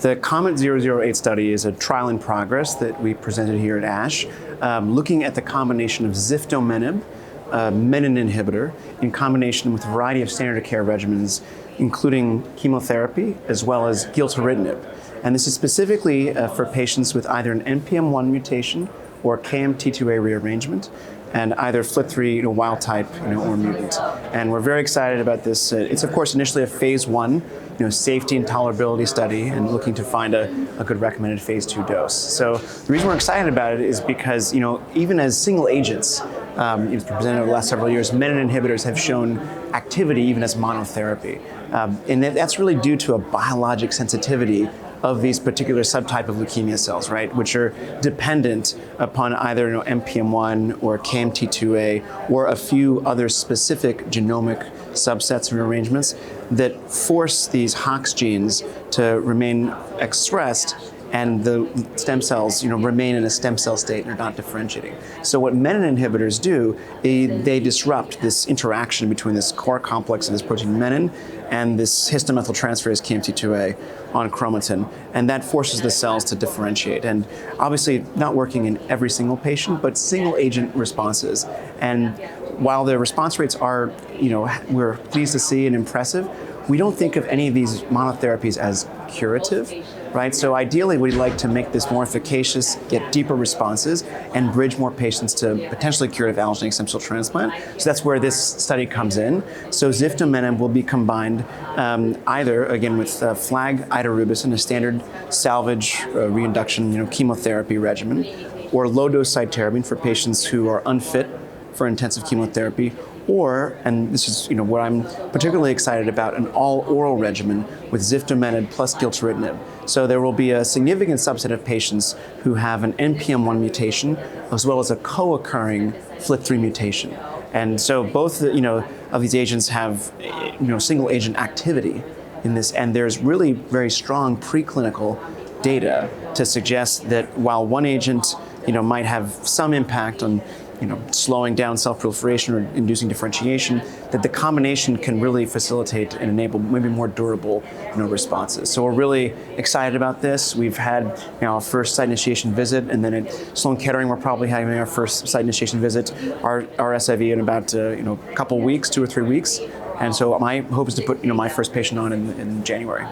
The KOMET-008 study is a trial in progress that we presented here at ASH, looking at the combination of Ziftomenib, a menin inhibitor, in combination with a variety of standard of care regimens, including chemotherapy as well as Gilteritinib. And this is specifically for patients with either an NPM1 mutation or KMT2A rearrangement, and either FLT3 wild type or mutant. And we're very excited about this. It's of course initially a phase 1 safety and tolerability study, and looking to find a good recommended phase 2 dose. So the reason we're excited about it is because even as single agents, it's presented over the last several years, menin inhibitors have shown activity even as monotherapy. And that's really due to a biologic sensitivity of these particular subtype of leukemia cells, right, which are dependent upon either NPM1 or KMT2A or a few other specific genomic subsets and rearrangements that force these HOX genes to remain expressed, and the stem cells remain in a stem cell state and are not differentiating. So what menin inhibitors do, they disrupt this interaction between this core complex of this protein menin and this histomethyltransferase KMT2A on chromatin, and that forces the cells to differentiate. And obviously not working in every single patient, but single agent responses. And while the response rates are, we're pleased to see and impressive, we don't think of any of these monotherapies as curative, right? So ideally, we'd like to make this more efficacious, get deeper responses, and bridge more patients to potentially curative allogeneic stem cell transplant. So that's where this study comes in. So Ziftomenib will be combined either, again, with flag-idarubicin, a standard salvage reinduction chemotherapy regimen, or low-dose Cytarabine for patients who are unfit for intensive chemotherapy, or, and this is what I'm particularly excited about, an all-oral regimen with Ziftomenib plus Gilteritinib. So there will be a significant subset of patients who have an NPM1 mutation as well as a co-occurring FLT3 mutation. And so both of these agents have single agent activity in this, and there's really very strong preclinical data to suggest that while one agent might have some impact on slowing down cell proliferation or inducing differentiation, that the combination can really facilitate and enable maybe more durable responses. So we're really excited about this. We've had our first site initiation visit, and then at Sloan-Kettering we're probably having our first site initiation visit, our SIV, in about a couple weeks, 2 or 3 weeks. And so my hope is to put my first patient on in January.